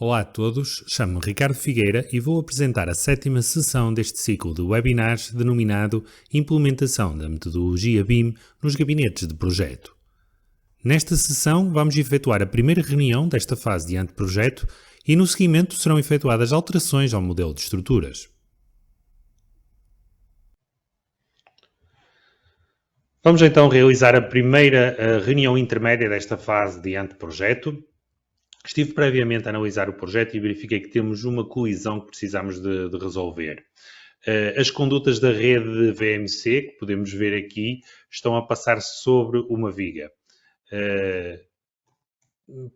Olá a todos, chamo-me Ricardo Figueira e vou apresentar a 7ª sessão deste ciclo de webinars denominado Implementação da metodologia BIM nos gabinetes de projeto. Nesta sessão vamos efetuar a primeira reunião desta fase de anteprojeto e no seguimento serão efetuadas alterações ao modelo de estruturas. Vamos então realizar a primeira reunião intermédia desta fase de anteprojeto. Estive previamente a analisar o projeto e verifiquei que temos uma colisão que precisamos de resolver. As condutas da rede VMC, que podemos ver aqui, estão a passar sobre uma viga.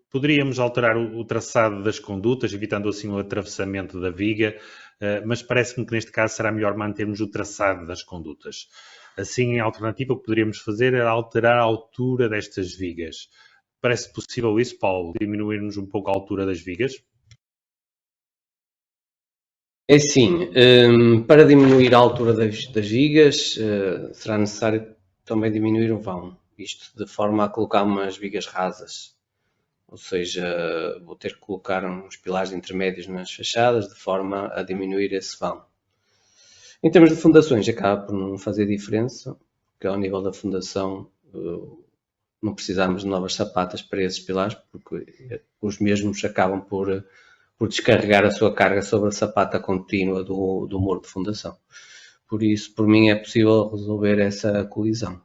Poderíamos alterar o traçado das condutas, evitando assim o atravessamento da viga, mas parece-me que neste caso será melhor mantermos o traçado das condutas. Assim, a alternativa o que poderíamos fazer era alterar a altura destas vigas. Parece possível isso, Paulo, diminuirmos um pouco a altura das vigas? É sim, para diminuir a altura das vigas será necessário também diminuir o vão, isto de forma a colocar umas vigas rasas, ou seja, vou ter que colocar uns pilares intermédios nas fachadas de forma a diminuir esse vão. Em termos de fundações acaba por não fazer diferença, porque ao nível da fundação não precisamos de novas sapatas para esses pilares, porque os mesmos acabam por descarregar a sua carga sobre a sapata contínua do muro de fundação. Por isso, por mim, é possível resolver essa colisão.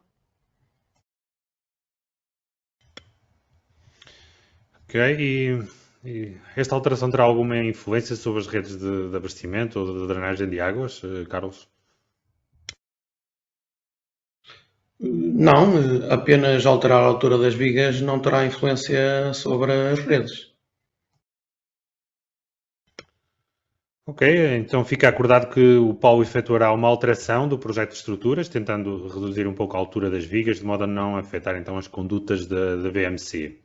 Ok, e esta alteração terá alguma influência sobre as redes de abastecimento ou de drenagem de águas, Carlos? Não, apenas alterar a altura das vigas não terá influência sobre as redes. Ok, então fica acordado que o Paulo efetuará uma alteração do projeto de estruturas, tentando reduzir um pouco a altura das vigas, de modo a não afetar então as condutas da VMC.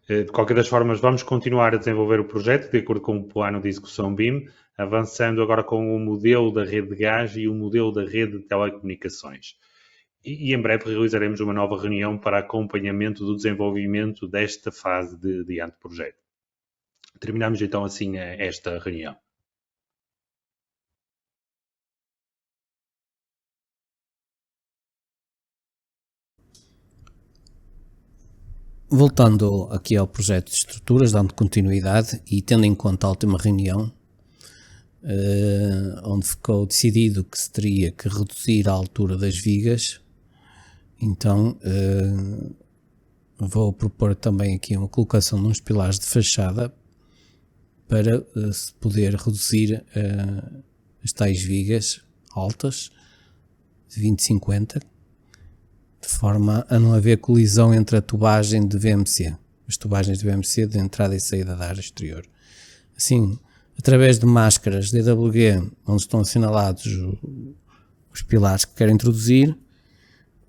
De qualquer das formas, vamos continuar a desenvolver o projeto de acordo com o plano de execução BIM, avançando agora com o modelo da rede de gás e o modelo da rede de telecomunicações. E em breve realizaremos uma nova reunião para acompanhamento do desenvolvimento desta fase de anteprojeto. Terminamos então assim esta reunião. Voltando aqui ao projeto de estruturas, dando continuidade e tendo em conta a última reunião, onde ficou decidido que se teria que reduzir a altura das vigas, então vou propor também aqui uma colocação de uns pilares de fachada para se poder reduzir as tais vigas altas de 20-50, de forma a não haver colisão entre a tubagem de VMC, as tubagens de VMC de entrada e saída da área exterior. Assim, através de máscaras DWG, onde estão assinalados os pilares que quero introduzir,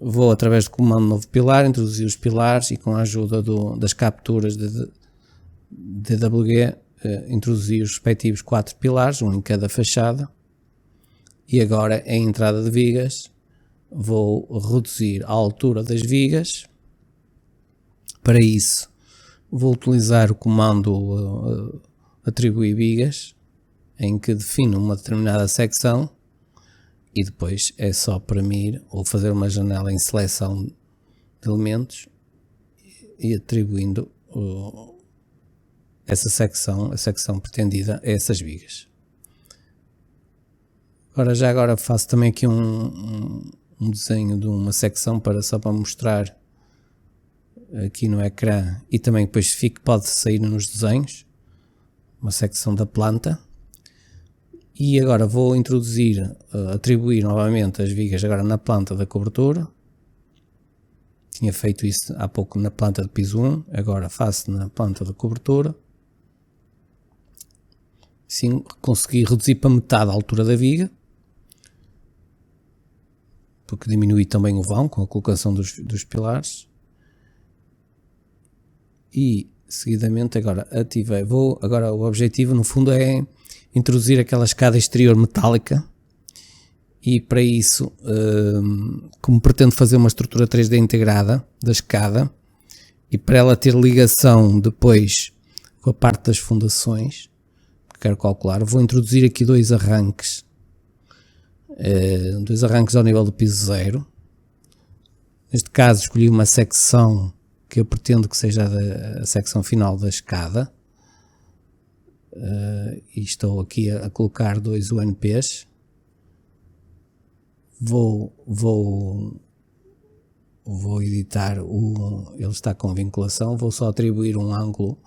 vou através do comando novo pilar introduzir os pilares e com a ajuda das capturas de DWG introduzir os respectivos 4 pilares, um em cada fachada. E agora em entrada de vigas vou reduzir a altura das vigas. Para isso vou utilizar o comando atribuir vigas, em que defino uma determinada secção e depois é só premir ou fazer uma janela em seleção de elementos e atribuindo essa secção, a secção pretendida a essas vigas. Agora faço também aqui um desenho de uma secção só para mostrar aqui no ecrã e também depois pode sair nos desenhos uma secção da planta. E agora vou atribuir novamente as vigas agora na planta da cobertura. Tinha feito isso há pouco na planta de piso 1, agora faço na planta da cobertura. Assim consegui reduzir para metade a altura da viga, porque diminui também o vão com a colocação dos pilares. E seguidamente agora ativei. Agora o objetivo no fundo é introduzir aquela escada exterior metálica e para isso, como pretendo fazer uma estrutura 3D integrada da escada e para ela ter ligação depois com a parte das fundações que quero calcular. Vou introduzir aqui dois arranques ao nível do piso 0. Neste caso escolhi uma secção que eu pretendo que seja a secção final da escada, e estou aqui a colocar dois UNPs. Vou editar ele está com vinculação, vou só atribuir um ângulo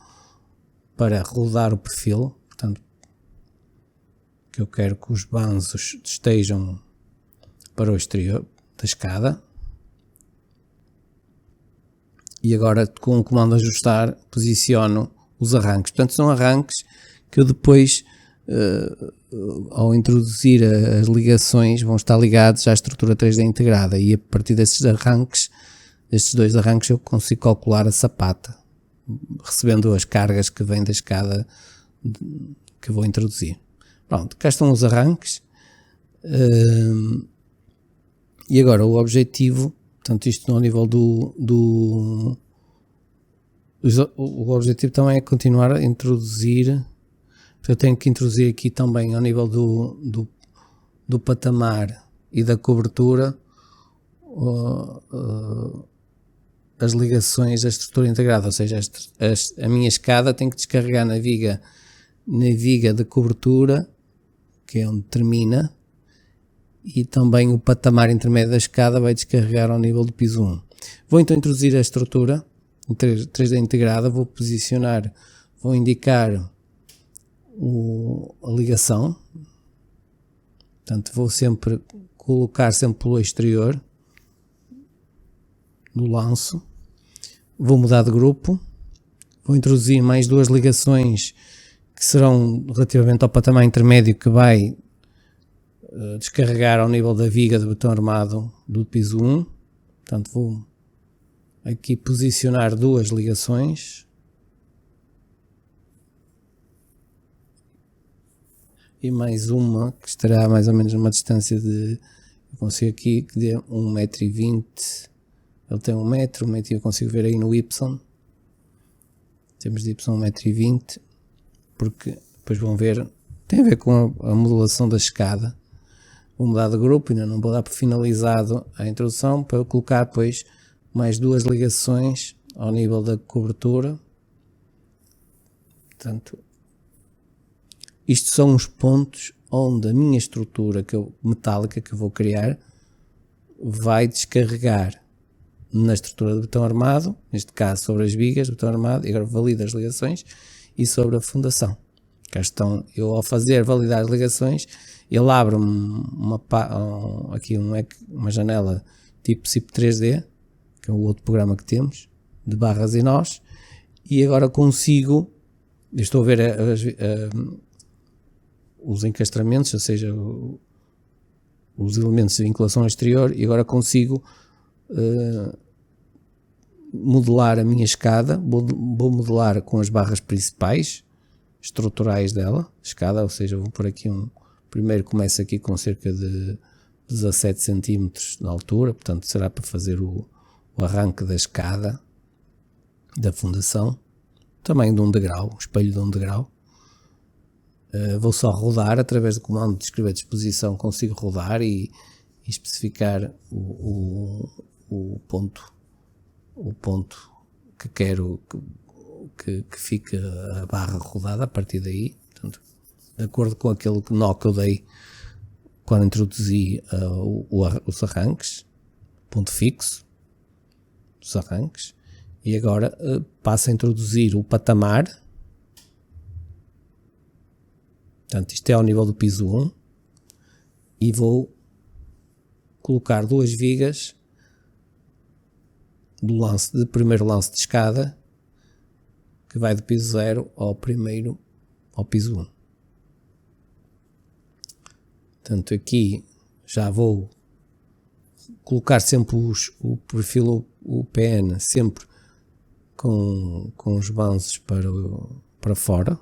para rodar o perfil, portanto que eu quero que os banzos estejam para o exterior da escada. E agora com o comando ajustar posiciono os arranques, portanto são arranques que eu depois ao introduzir as ligações vão estar ligados à estrutura 3D integrada, e a partir destes dois arranques eu consigo calcular a sapata, recebendo as cargas que vêm da escada que vou introduzir. Pronto, cá estão os arranques, e agora o objetivo, portanto isto no nível o objetivo também é continuar a introduzir. Eu tenho que introduzir aqui também ao nível do patamar e da cobertura as ligações da estrutura integrada, ou seja, a minha escada tem que descarregar na viga de cobertura, que é onde termina, e também o patamar intermédio da escada vai descarregar ao nível do piso 1. Vou então introduzir a estrutura em 3D integrada, vou posicionar, vou indicar a ligação, portanto vou sempre colocar pelo exterior do lanço, vou mudar de grupo, vou introduzir mais duas ligações que serão relativamente ao patamar intermédio, que vai descarregar ao nível da viga de betão armado do piso 1, portanto vou aqui posicionar duas ligações. E mais uma que estará mais ou menos numa distância de, eu consigo aqui que dê 1,20 m, ele tem 1 metro, e eu consigo ver aí no Y, temos de Y 1,20 m, porque depois vão ver, tem a ver com a modulação da escada. Vou mudar de grupo, ainda não vou dar por finalizado a introdução, para eu colocar depois mais duas ligações ao nível da cobertura. Portanto, isto são os pontos onde a minha estrutura metálica que eu vou criar vai descarregar na estrutura de betão armado, neste caso sobre as vigas de betão armado, e agora valido as ligações, e sobre a fundação. Cá estão, eu ao validar as ligações, ele abre-me uma janela tipo SIP 3D, que é o outro programa que temos, de barras e nós, e agora consigo, estou a ver os encastramentos, ou seja, os elementos de vinculação exterior, e agora consigo modelar a minha escada. Vou modelar com as barras principais estruturais dela, escada, ou seja, vou pôr aqui primeiro começa aqui com cerca de 17 cm de altura, portanto será para fazer o arranque da escada, da fundação, também de 1 degrau, o espelho de 1 degrau. Vou só rodar através do comando de escrever disposição, consigo rodar e especificar o ponto que quero que fique a barra rodada a partir daí. Portanto, de acordo com aquele nó que eu dei quando introduzi os arranques, ponto fixo dos arranques, e agora passo a introduzir o patamar. Portanto, isto é ao nível do piso 1, e vou colocar duas vigas do primeiro lance de escada, que vai do piso 0 ao piso 1. Portanto, aqui já vou colocar sempre o perfil UPN sempre com os banzos para fora.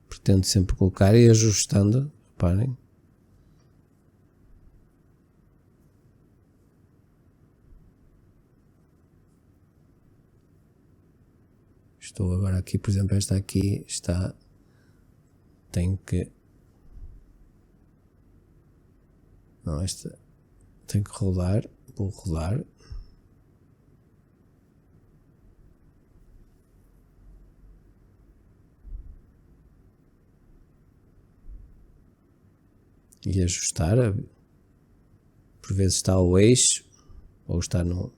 Pretendo sempre colocar e ajustando, reparem. Estou agora aqui, por exemplo, esta aqui está, tenho que, não, esta tenho que rodar, vou rodar. E ajustar, por vezes está ao eixo, ou está no...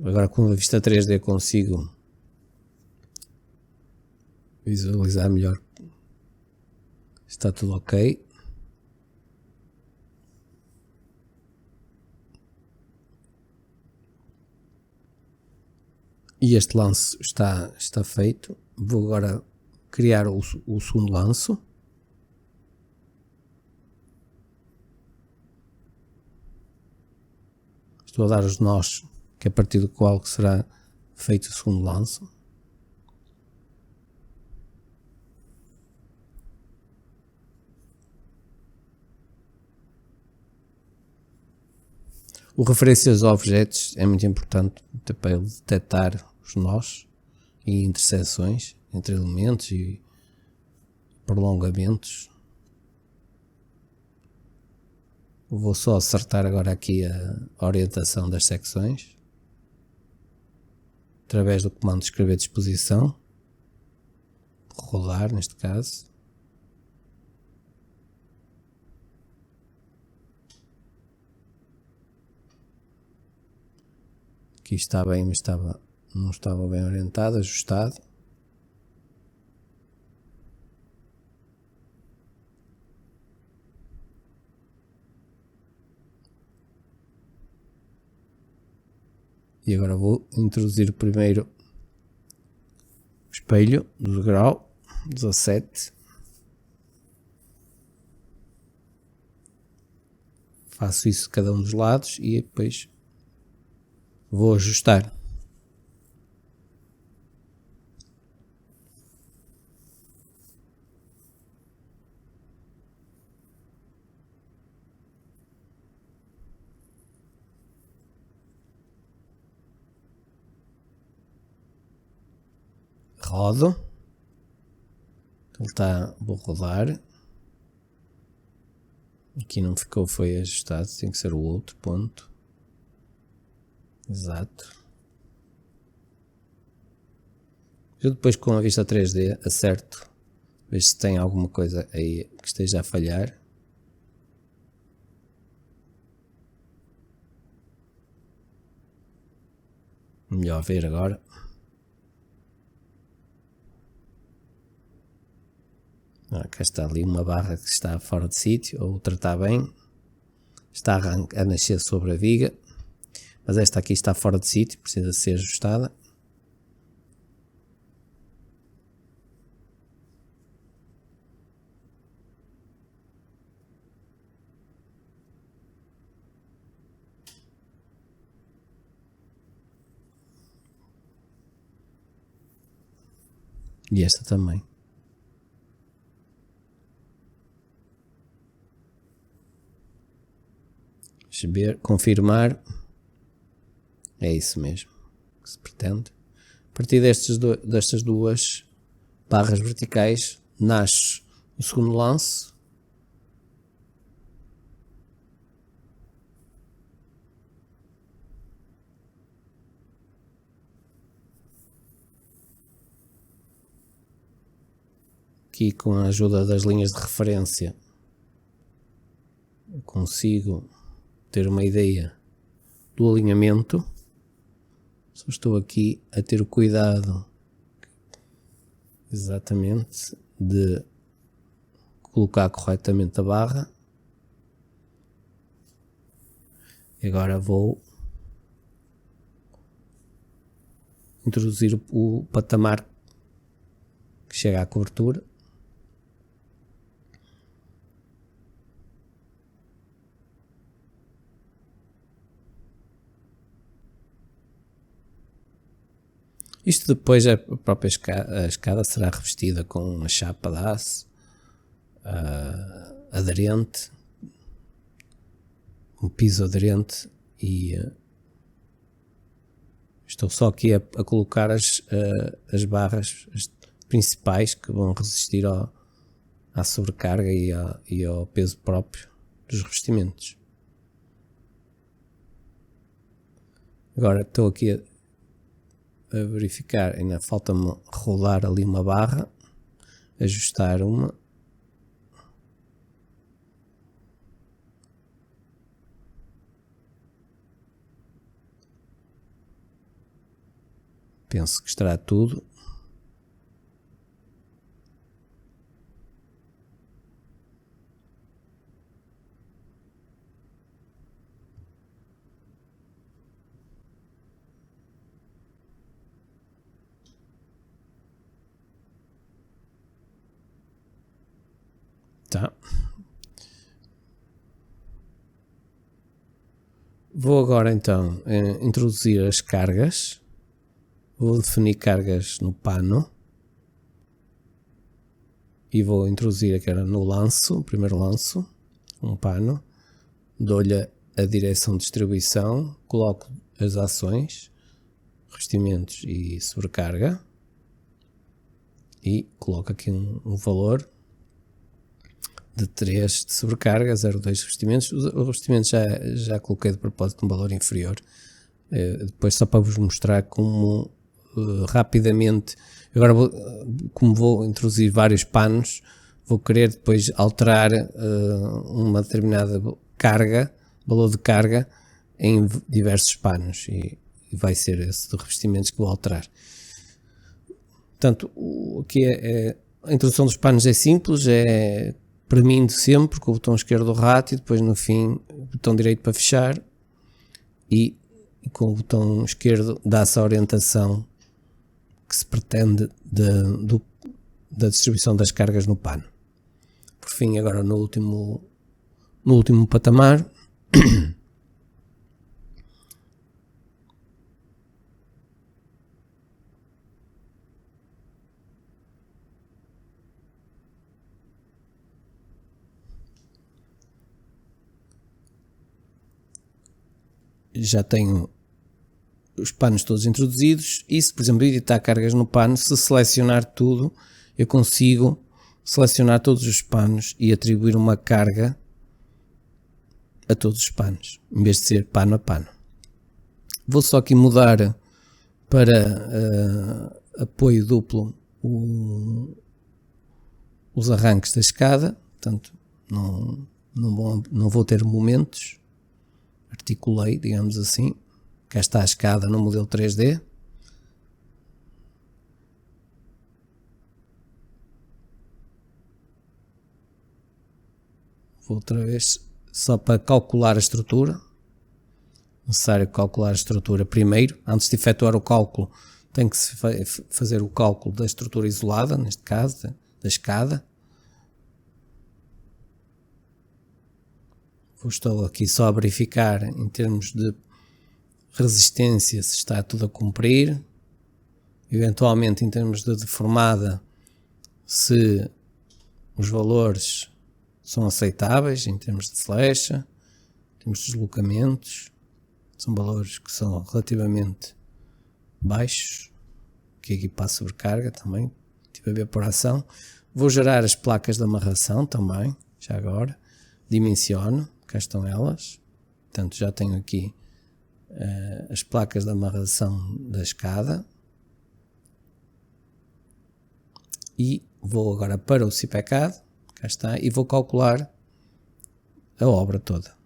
Agora com a vista 3D consigo visualizar melhor. Está tudo ok. E este lance está feito. Vou agora criar o segundo lance. Estou a dar os nós, que é a partir do qual será feito o segundo lance. O referências a objetos é muito importante para ele detectar os nós e interseções entre elementos e prolongamentos. Vou só acertar agora aqui a orientação das secções através do comando de escrever disposição, rodar neste caso. Aqui está bem, mas não estava bem orientado, ajustado. E agora vou introduzir primeiro o espelho do grau 17. Faço isso de cada um dos lados e depois vou ajustar. Rodo. Ele está, vou rodar. Aqui não ficou, foi ajustado, tem que ser o outro ponto. Exato. Eu depois com a vista 3D acerto, vejo se tem alguma coisa aí que esteja a falhar. Melhor ver agora. Cá está ali uma barra que está fora de sítio, a outra está bem, está a nascer sobre a viga, mas esta aqui está fora de sítio, precisa ser ajustada. E esta também. Ver, confirmar, é isso mesmo que se pretende. A partir destas duas barras verticais nasce o segundo lance. Aqui com a ajuda das linhas de referência eu consigo ter uma ideia do alinhamento. Só estou aqui a ter o cuidado exatamente de colocar corretamente a barra. E agora vou introduzir o patamar que chega à cobertura. Isto depois a própria escada será revestida com uma chapa de aço aderente, um piso aderente, e Estou só aqui a colocar as barras principais que vão resistir à sobrecarga e ao peso próprio dos revestimentos. Agora estou aqui a verificar, ainda falta-me rodar ali uma barra, ajustar uma. Penso que estará tudo. Tá. Vou agora então introduzir as cargas. Vou definir cargas no pano e vou introduzir aqui no lanço, primeiro lanço, um pano, dou-lhe a direção de distribuição, coloco as ações, revestimentos e sobrecarga e coloco aqui um valor de 3 de sobrecarga, 0,2 revestimentos. Os revestimentos já coloquei de propósito um valor inferior, depois só para vos mostrar como rapidamente, agora como vou introduzir vários panos, vou querer depois alterar uma determinada carga, valor de carga em diversos panos e vai ser esse de revestimentos que vou alterar. Portanto, aqui a introdução dos panos é simples, é premindo sempre com o botão esquerdo do rato e depois no fim o botão direito para fechar e com o botão esquerdo dá-se a orientação que se pretende da distribuição das cargas no pano. Por fim, agora no último patamar, já tenho os panos todos introduzidos e se, por exemplo, editar cargas no pano, se selecionar tudo, eu consigo selecionar todos os panos e atribuir uma carga a todos os panos, em vez de ser pano a pano. Vou só aqui mudar para apoio duplo os arranques da escada, portanto não vou ter momentos, articulei, digamos assim. Cá está a escada no modelo 3D. Vou outra vez só para calcular a estrutura. Necessário calcular a estrutura primeiro. Antes de efetuar o cálculo, tem que se fazer o cálculo da estrutura isolada, neste caso, da escada. Estou aqui só a verificar em termos de resistência se está tudo a cumprir, eventualmente em termos de deformada se os valores são aceitáveis em termos de flecha, em termos de deslocamentos, são valores que são relativamente baixos, que aqui para a sobrecarga também, estive a ver por ação. Vou gerar as placas de amarração também, já agora, dimensiono, cá estão elas, portanto já tenho aqui as placas de amarração da escada e vou agora para o CPCAD, cá está, e vou calcular a obra toda.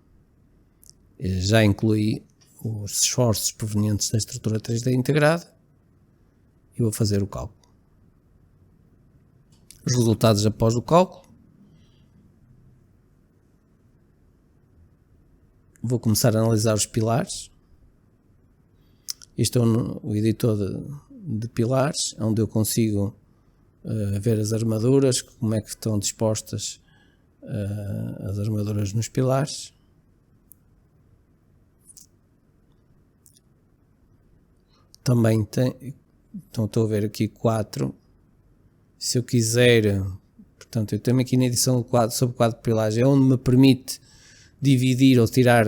Já incluí os esforços provenientes da estrutura 3D integrada e vou fazer o cálculo. Os resultados após o cálculo. Vou começar a analisar os pilares. Este é o editor de pilares, onde eu consigo ver as armaduras, como é que estão dispostas as armaduras nos pilares. Também então estou a ver aqui 4. Se eu quiser, portanto, eu tenho aqui na edição do quadro, sobre o quadro de pilares, é onde me permite dividir ou tirar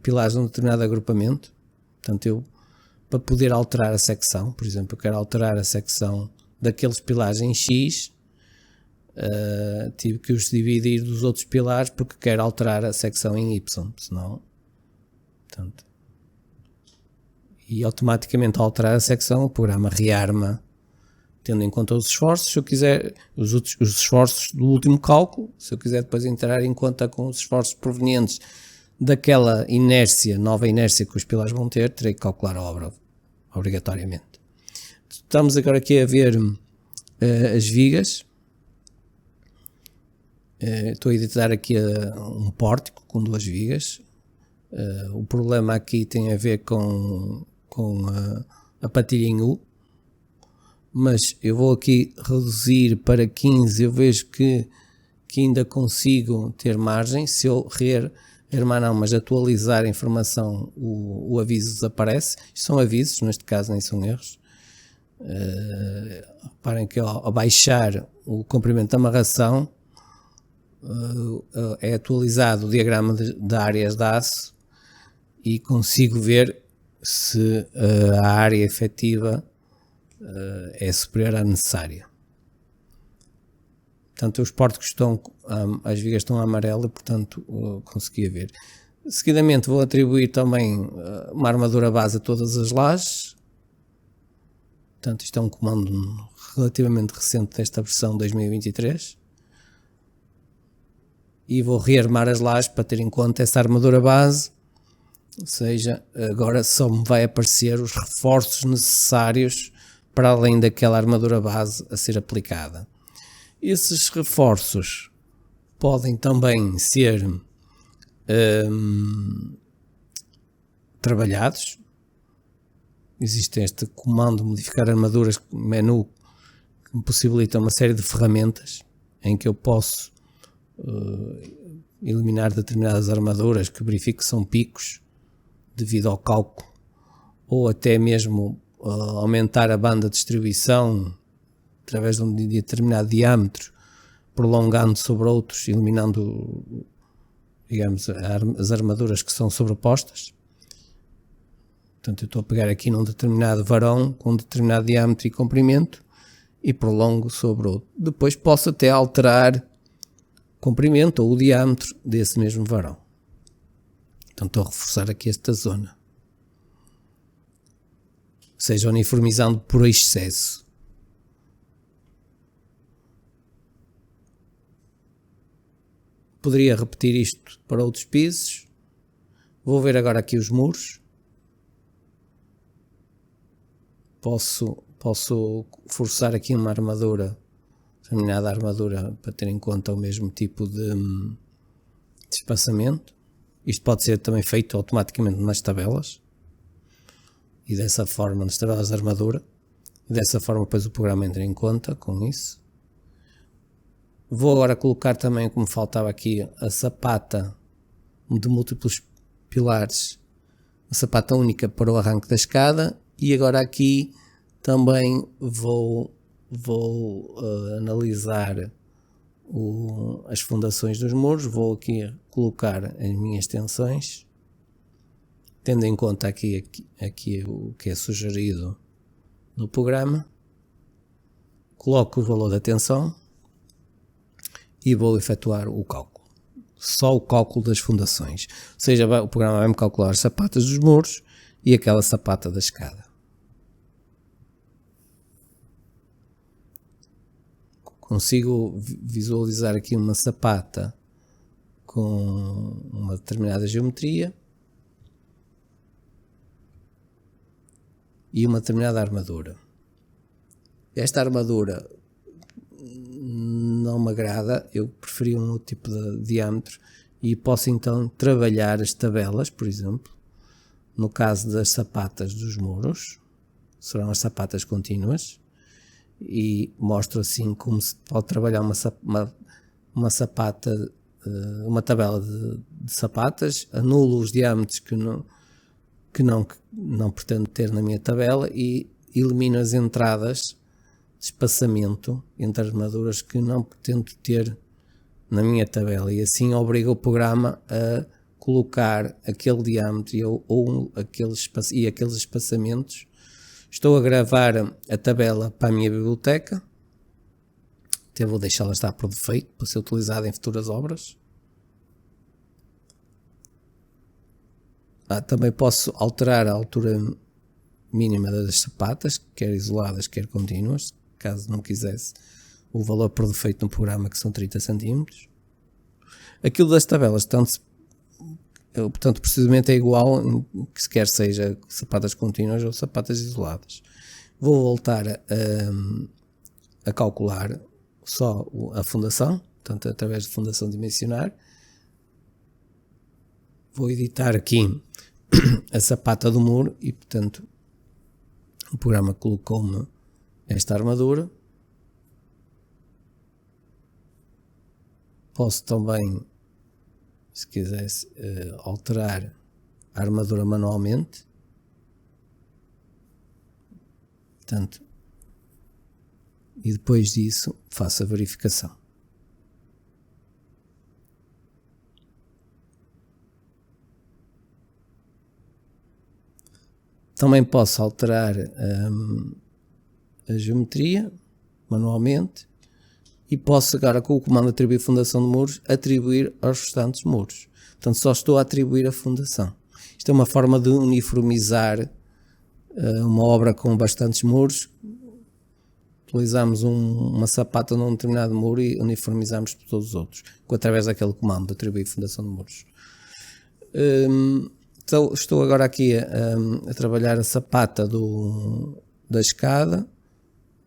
pilares de um determinado agrupamento. Portanto, eu para poder alterar a secção. Por exemplo, eu quero alterar a secção daqueles pilares em X, tive que os dividir dos outros pilares porque quero alterar a secção em Y, senão, portanto, e automaticamente ao alterar a secção o programa rearma tendo em conta os esforços. Se eu quiser os esforços do último cálculo, se eu quiser depois entrar em conta com os esforços provenientes daquela inércia, nova inércia que os pilares vão ter, terei que calcular a obra obrigatoriamente. Estamos agora aqui a ver as vigas. Estou a editar aqui um pórtico com 2 vigas. O problema aqui tem a ver com a patilha em U, mas eu vou aqui reduzir para 15. Eu vejo que ainda consigo ter margem. Se eu mas atualizar a informação, o aviso desaparece. Isto são avisos, neste caso nem são erros. Reparem que ao baixar o comprimento da amarração é atualizado o diagrama de áreas de aço e consigo ver se a área efetiva é superior à necessária. Portanto, os pórticos as vigas estão a amarelo e, portanto, conseguia ver. Seguidamente vou atribuir também uma armadura base a todas as lajes. Portanto, isto é um comando relativamente recente desta versão 2023. E vou rearmar as lajes para ter em conta essa armadura base. Ou seja, agora só me vai aparecer os reforços necessários para além daquela armadura base a ser aplicada. Esses reforços podem também ser trabalhados. Existe este comando modificar armaduras, menu, que me possibilita uma série de ferramentas em que eu posso eliminar determinadas armaduras que verifico que são picos devido ao cálculo, ou até mesmo aumentar a banda de distribuição através de um determinado diâmetro, prolongando sobre outros, eliminando, digamos, as armaduras que são sobrepostas. Portanto, eu estou a pegar aqui num determinado varão com um determinado diâmetro e comprimento e prolongo sobre outro. Depois posso até alterar o comprimento ou o diâmetro desse mesmo varão. Então estou a reforçar aqui esta zona. Ou seja, uniformizando por excesso. Poderia repetir isto para outros pisos. Vou ver agora aqui os muros. Posso forçar aqui uma armadura, determinada armadura, para ter em conta o mesmo tipo de espaçamento. Isto pode ser também feito automaticamente nas tabelas. E dessa forma, nas tabelas de armadura. E dessa forma depois o programa entra em conta com isso. Vou agora colocar também, como faltava aqui, a sapata de múltiplos pilares, a sapata única para o arranque da escada, e agora aqui também vou analisar as fundações dos muros. Vou aqui colocar as minhas tensões, tendo em conta aqui o que é sugerido no programa. Coloco o valor da tensão e vou efetuar o cálculo. Só o cálculo das fundações. Ou seja, o programa vai-me calcular as sapatas dos muros e aquela sapata da escada. Consigo visualizar aqui uma sapata com uma determinada geometria e uma determinada armadura. Esta armadura não me agrada, eu preferi um outro tipo de diâmetro e posso então trabalhar as tabelas, por exemplo. No caso das sapatas dos muros, serão as sapatas contínuas, e mostro assim como se pode trabalhar uma sapata, uma tabela de sapatas. Anulo os diâmetros que não pretendo ter na minha tabela e elimino as entradas de espaçamento entre armaduras que não pretendo ter na minha tabela, e assim obriga o programa a colocar aquele diâmetro e aqueles espaçamentos. Estou a gravar a tabela para a minha biblioteca. Até vou deixá-la estar por defeito para ser utilizada em futuras obras. Também posso alterar a altura mínima das sapatas, quer isoladas, quer contínuas, caso não quisesse o valor por defeito no programa, que são 30 cm. Aquilo das tabelas, portanto, precisamente é igual, que quer seja sapatas contínuas ou sapatas isoladas. Vou voltar a calcular só a fundação, portanto, através de fundação dimensionar. Vou editar aqui a sapata do muro e, portanto, o programa colocou-me esta armadura. Posso também, se quisesse, alterar a armadura manualmente. Portanto, e depois disso faço a verificação. Também posso alterar a geometria manualmente e posso agora, com o comando atribuir fundação de muros, atribuir aos restantes muros. Portanto, só estou a atribuir a fundação. Isto é uma forma de uniformizar uma obra com bastantes muros. Utilizamos uma sapata num determinado muro e uniformizamos por todos os outros, através daquele comando de atribuir fundação de muros. Então, estou agora aqui a trabalhar a sapata da escada.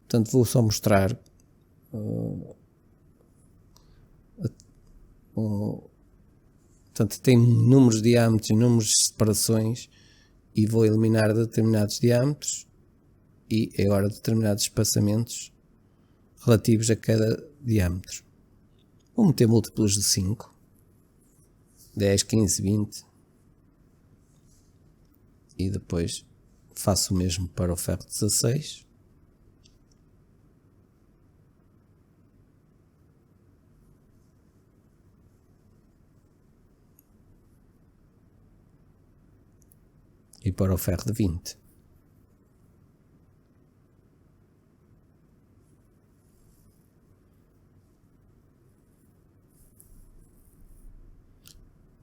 Portanto, vou só mostrar portanto, tem números de diâmetros e números de separações e vou eliminar determinados diâmetros e agora determinados espaçamentos relativos a cada diâmetro. Vou meter múltiplos de 5, 10, 15, 20 e depois faço o mesmo para o ferro 16. E para o ferro de 20.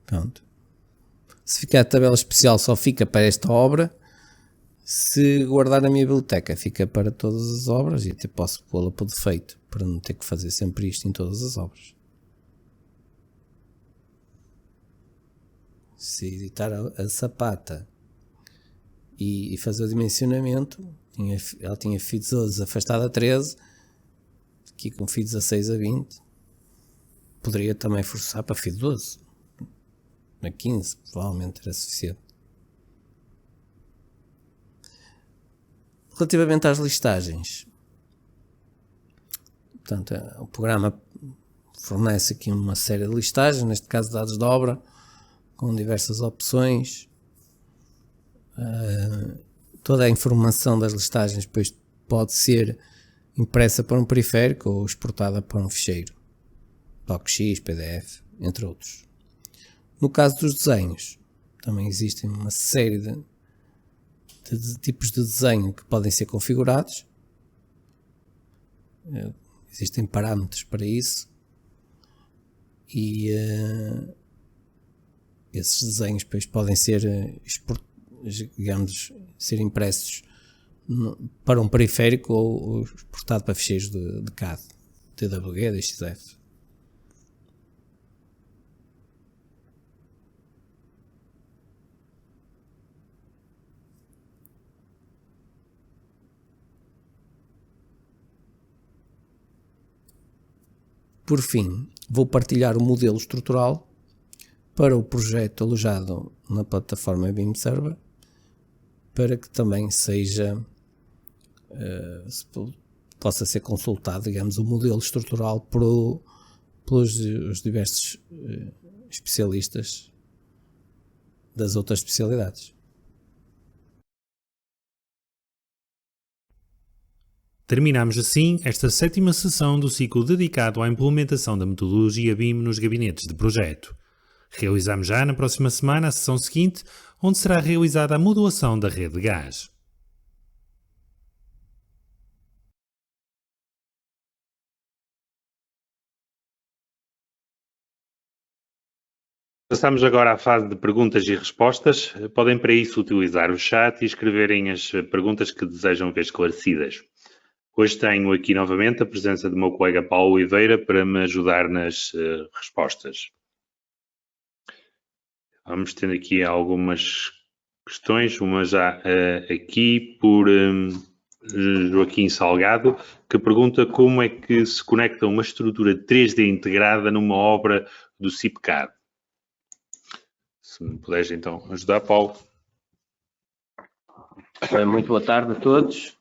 Pronto. Se ficar a tabela especial só fica para esta obra. Se guardar na minha biblioteca fica para todas as obras e até posso pô-la por defeito para não ter que fazer sempre isto em todas as obras. Se editar a sapata e fazer o dimensionamento, ela tinha FI 12 afastada a 13, aqui com FI 16 a 20, poderia também forçar para FI 12, na 15 provavelmente era suficiente. Relativamente às listagens, portanto, o programa fornece aqui uma série de listagens, neste caso dados de obra, com diversas opções. Toda a informação das listagens depois pode ser impressa para um periférico ou exportada para um ficheiro, DocX, PDF, entre outros. No caso dos desenhos, também existem uma série de tipos de desenho que podem ser configurados. Existem parâmetros para isso e esses desenhos depois podem ser ser impressos para um periférico ou exportado para ficheiros de CAD, TWG, DXF. Por fim, vou partilhar o modelo estrutural para o projeto alojado na plataforma BIM Server, para que também possa ser consultado, digamos, o modelo estrutural pelos os diversos especialistas das outras especialidades. Terminamos assim esta 7ª sessão do ciclo dedicado à implementação da metodologia BIM nos gabinetes de projeto. Realizamos já na próxima semana a sessão seguinte, onde será realizada a modulação da rede de gás. Passamos agora à fase de perguntas e respostas. Podem para isso utilizar o chat e escreverem as perguntas que desejam ver esclarecidas. Hoje tenho aqui novamente a presença do meu colega Paulo Oliveira para me ajudar nas respostas. Vamos tendo aqui algumas questões, uma já aqui por Joaquim Salgado, que pergunta como é que se conecta uma estrutura 3D integrada numa obra do CIPCAD. Se me puderes então ajudar, Paulo. Muito boa tarde a todos.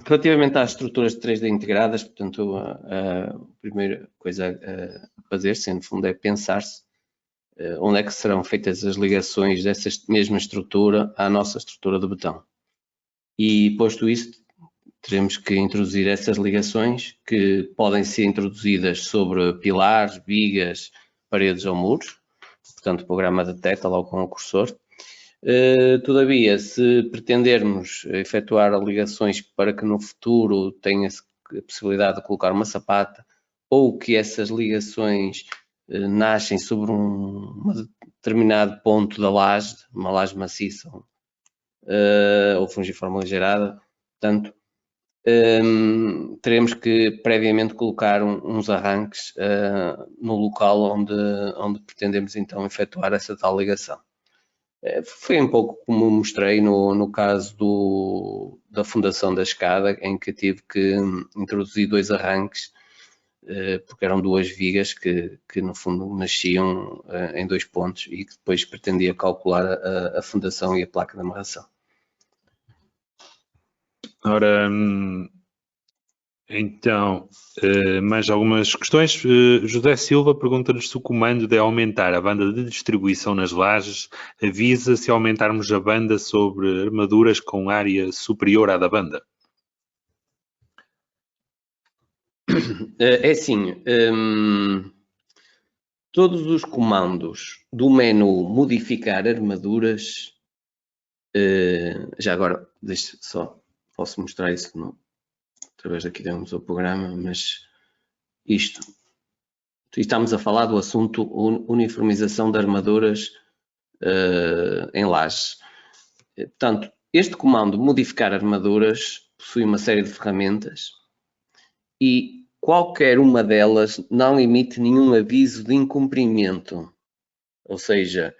Relativamente às estruturas 3D integradas, portanto, a primeira coisa a fazer-se, no fundo, é pensar-se onde é que serão feitas as ligações dessa mesma estrutura à nossa estrutura de betão. E, posto isto, teremos que introduzir essas ligações que podem ser introduzidas sobre pilares, vigas, paredes ou muros. Portanto, o programa detecta logo com o cursor. Todavia, se pretendermos efetuar ligações para que no futuro tenha-se a possibilidade de colocar uma sapata ou que essas ligações nascem sobre um determinado ponto da laje, uma laje maciça ou fungiforme aligeirada, portanto, teremos que previamente colocar uns arranques no local onde pretendemos então efetuar essa tal ligação. Foi um pouco como mostrei no caso da fundação da escada, em que tive que introduzir 2 arranques, porque eram 2 vigas que no fundo nasciam em 2 pontos e que depois pretendia calcular a fundação e a placa de amarração. Ora, então, mais algumas questões. José Silva pergunta-nos se o comando de aumentar a banda de distribuição nas lajes avisa se aumentarmos a banda sobre armaduras com área superior à da banda. É assim, todos os comandos do menu modificar armaduras, já agora, deixe só, posso mostrar isso através daqui temos o programa, mas estamos a falar do assunto uniformização de armaduras em lajes. Portanto, este comando modificar armaduras possui uma série de ferramentas e qualquer uma delas não emite nenhum aviso de incumprimento, ou seja,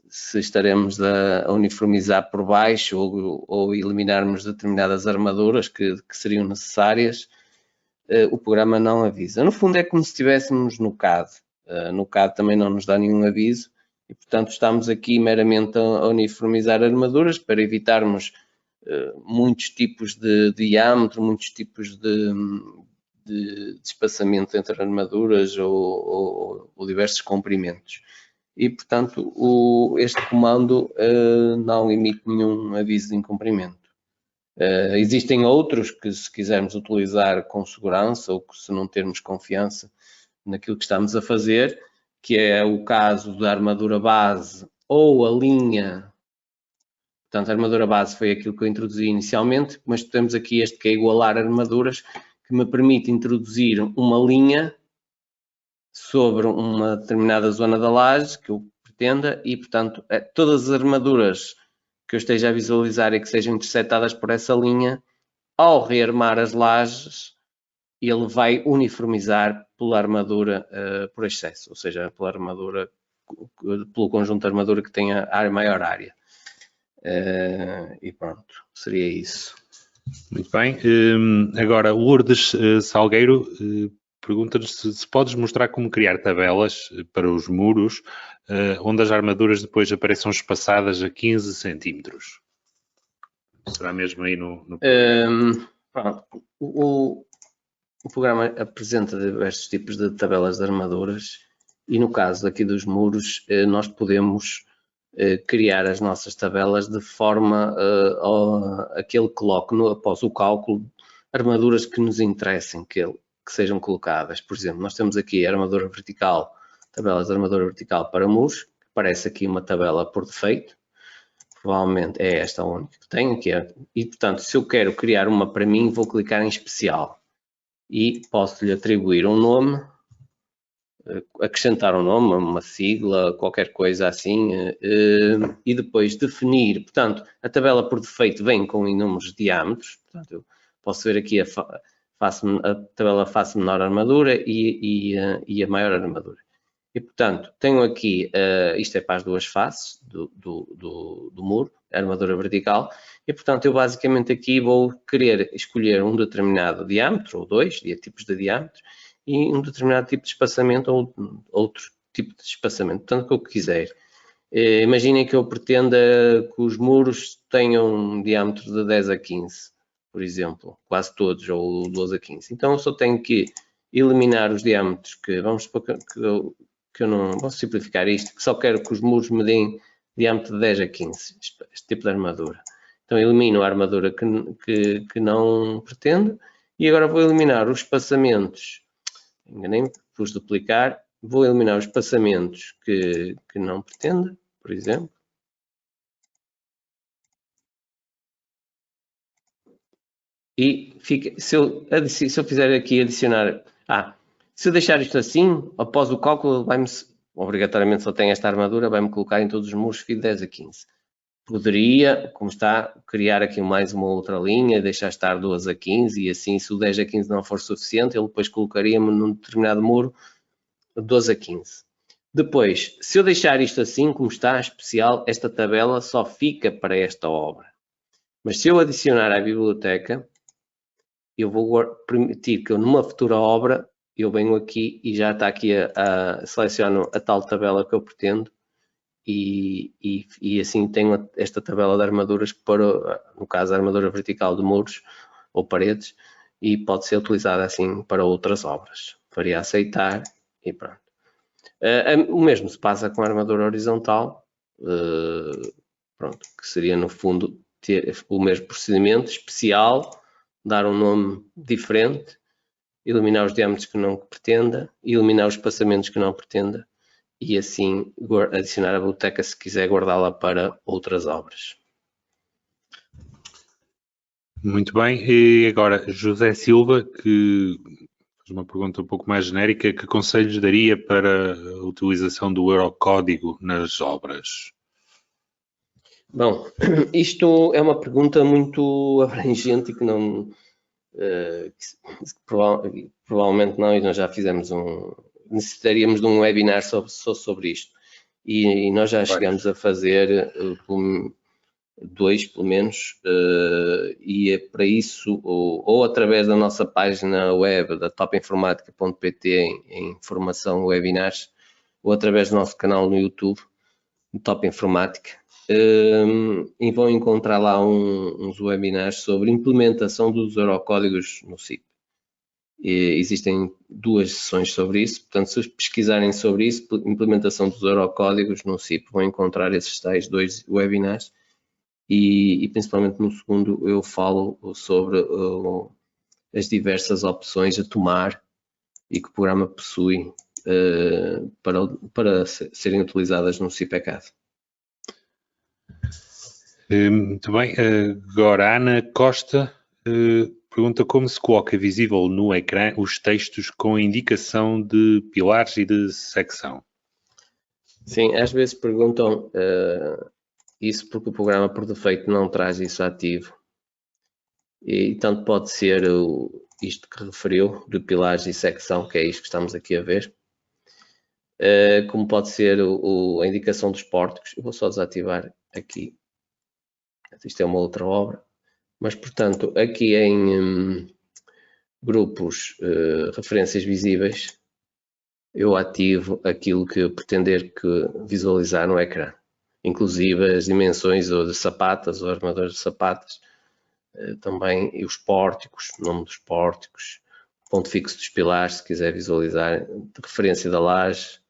se estaremos a uniformizar por baixo ou eliminarmos determinadas armaduras que seriam necessárias, o programa não avisa. No fundo é como se estivéssemos no CAD. No CAD também não nos dá nenhum aviso e, portanto, estamos aqui meramente a uniformizar armaduras para evitarmos muitos tipos de diâmetro, muitos tipos de espaçamento entre armaduras ou diversos comprimentos. E, portanto, este comando não emite nenhum aviso de incumprimento. Existem outros que, se quisermos utilizar com segurança ou que, se não termos confiança naquilo que estamos a fazer, que é o caso da armadura base ou a linha. Portanto, a armadura base foi aquilo que eu introduzi inicialmente, mas temos aqui este que é igualar armaduras, que me permite introduzir uma linha sobre uma determinada zona da laje que eu pretenda e, portanto, todas as armaduras que eu esteja a visualizar e que sejam intersetadas por essa linha, ao rearmar as lajes, ele vai uniformizar pela armadura por excesso, ou seja, pelo conjunto de armadura que tenha maior área. E pronto, seria isso. Muito bem. Agora, Lourdes Salgueiro pergunta-nos se podes mostrar como criar tabelas para os muros onde as armaduras depois apareçam espaçadas a 15 centímetros. Será mesmo aí no programa? O programa apresenta diversos tipos de tabelas de armaduras e no caso aqui dos muros nós podemos criar as nossas tabelas de forma a que ele coloque após o cálculo armaduras que nos interessem, que ele que sejam colocadas. Por exemplo, nós temos aqui a armadura vertical, tabelas de armadura vertical para muros, aparece aqui uma tabela por defeito, provavelmente é esta a única que tenho aqui, e portanto, se eu quero criar uma para mim, vou clicar em especial e posso-lhe atribuir um nome, acrescentar um nome, uma sigla, qualquer coisa assim, e depois definir, portanto, a tabela por defeito vem com inúmeros diâmetros, portanto, eu posso ver aqui a tabela face menor armadura e a maior armadura. E, portanto, tenho aqui, isto é para as duas faces do muro, a armadura vertical, e, portanto, eu basicamente aqui vou querer escolher um determinado diâmetro, ou dois tipos de diâmetros, e um determinado tipo de espaçamento ou outro tipo de espaçamento, portanto, o que eu quiser. Imaginem que eu pretenda que os muros tenham um diâmetro de 10 a 15, por exemplo, quase todos, ou 12 a 15. Então, eu só tenho que eliminar os diâmetros que, vamos supor que eu não vou simplificar isto, que só quero que os muros me deem diâmetro de 10 a 15, este tipo de armadura. Então, elimino a armadura que não pretendo e agora vou eliminar os espaçamentos. Enganei-me, pus duplicar, vou eliminar os espaçamentos que não pretendo, por exemplo. E fica, se eu fizer aqui adicionar, se eu deixar isto assim, após o cálculo, vai-me, obrigatoriamente só tem esta armadura, vai-me colocar em todos os muros de 10 a 15. Poderia, como está, criar aqui mais uma outra linha, deixar estar 12 a 15 e assim, se o 10 a 15 não for suficiente, ele depois colocaria-me num determinado muro 12 a 15. Depois, se eu deixar isto assim, como está, especial, esta tabela só fica para esta obra. Mas se eu adicionar à biblioteca, eu vou permitir que eu, numa futura obra, eu venho aqui e já está aqui, seleciono a tal tabela que eu pretendo e assim tenho esta tabela de armaduras para, no caso, a armadura vertical de muros ou paredes, e pode ser utilizada assim para outras obras. Faria aceitar e pronto. O mesmo se passa com a armadura horizontal, pronto, que seria no fundo ter o mesmo procedimento especial, dar um nome diferente, eliminar os diâmetros que não pretenda, eliminar os espaçamentos que não pretenda e assim adicionar a biblioteca se quiser guardá-la para outras obras. Muito bem, e agora José Silva, que faz uma pergunta um pouco mais genérica, que conselhos daria para a utilização do Eurocódigo nas obras? Bom, isto é uma pergunta muito abrangente e que não... provavelmente não, e nós já fizemos necessitaríamos de um webinar só sobre isto. E nós já chegamos a fazer dois, pelo menos, e é para isso, ou através da nossa página web, da topinformatica.pt, em formação webinars, ou através do nosso canal no YouTube, Top Informática, e vão encontrar lá uns webinars sobre implementação dos Eurocódigos no CIP. Existem duas sessões sobre isso, portanto, se pesquisarem sobre isso, implementação dos Eurocódigos no CIP, vão encontrar esses tais dois webinars e principalmente no segundo eu falo sobre as diversas opções a tomar e que o programa possui para serem utilizadas no CIPECAD. Muito bem, agora Ana Costa pergunta como se coloca visível no ecrã os textos com indicação de pilares e de secção. Sim, às vezes perguntam isso porque o programa por defeito não traz isso ativo. E tanto pode ser isto que referiu, de pilares e secção, que é isto que estamos aqui a ver, como pode ser a indicação dos pórticos. Eu vou só desativar aqui. Isto é uma outra obra. Mas, portanto, aqui em grupos, referências visíveis, eu ativo aquilo que eu pretender visualizar no ecrã. Inclusive as dimensões ou de sapatas, ou armaduras de sapatas, também, e os pórticos, o nome dos pórticos, ponto fixo dos pilares, se quiser visualizar, de referência da laje.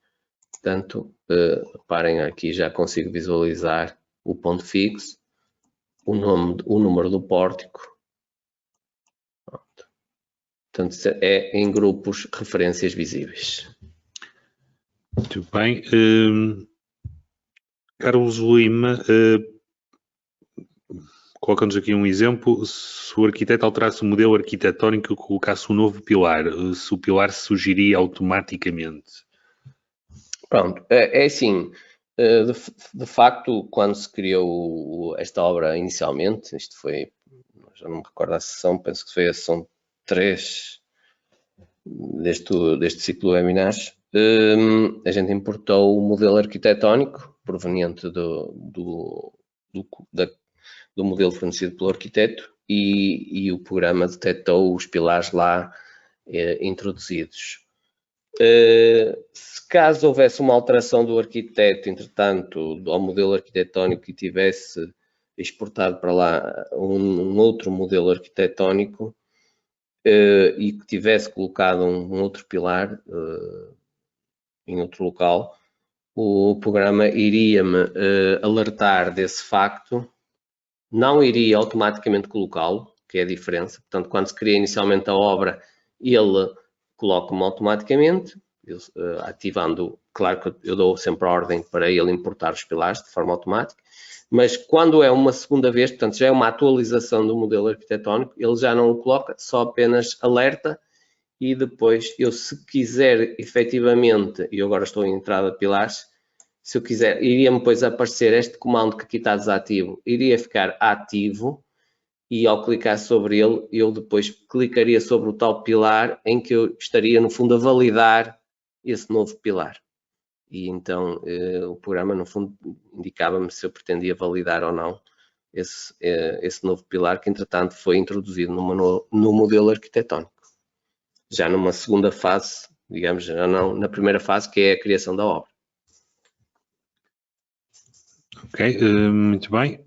Portanto, reparem aqui, já consigo visualizar o ponto fixo, o número do pórtico. Pronto. Portanto, é em grupos referências visíveis. Muito bem. Carlos Lima, coloca-nos aqui um exemplo. Se o arquiteto alterasse o modelo arquitetónico e colocasse um novo pilar, se o pilar surgiria automaticamente? Pronto, é assim, de facto, quando se criou esta obra inicialmente, isto foi, já não me recordo a sessão, penso que foi a sessão 3 deste ciclo de webinars, a gente importou o modelo arquitetónico proveniente do modelo fornecido pelo arquiteto e o programa detectou os pilares lá introduzidos. Se caso houvesse uma alteração do arquiteto, entretanto, ao modelo arquitetónico e tivesse exportado para lá um outro modelo arquitetónico e que tivesse colocado um outro pilar em outro local, o programa iria-me alertar desse facto, não iria automaticamente colocá-lo, que é a diferença. Portanto, quando se cria inicialmente a obra, ele coloca-me automaticamente, ativando, claro que eu dou sempre a ordem para ele importar os pilares de forma automática, mas quando é uma segunda vez, portanto já é uma atualização do modelo arquitetónico, ele já não o coloca, só apenas alerta e depois eu, se quiser efetivamente, e eu agora estou em entrada de pilares, se eu quiser, iria-me depois aparecer este comando que aqui está desativo, iria ficar ativo e ao clicar sobre ele, eu depois clicaria sobre o tal pilar em que eu estaria no fundo a validar esse novo pilar. E então o programa no fundo indicava-me se eu pretendia validar ou não esse novo pilar que entretanto foi introduzido no modelo arquitetónico. Já numa segunda fase, digamos, já não na primeira fase, que é a criação da obra. Ok, muito bem.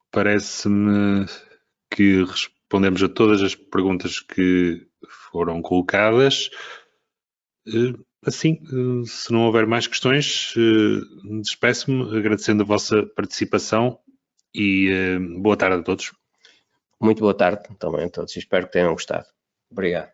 Parece-me que respondemos a todas as perguntas que foram colocadas. Assim, se não houver mais questões, despeço-me agradecendo a vossa participação e boa tarde a todos. Muito boa tarde também a todos e espero que tenham gostado. Obrigado.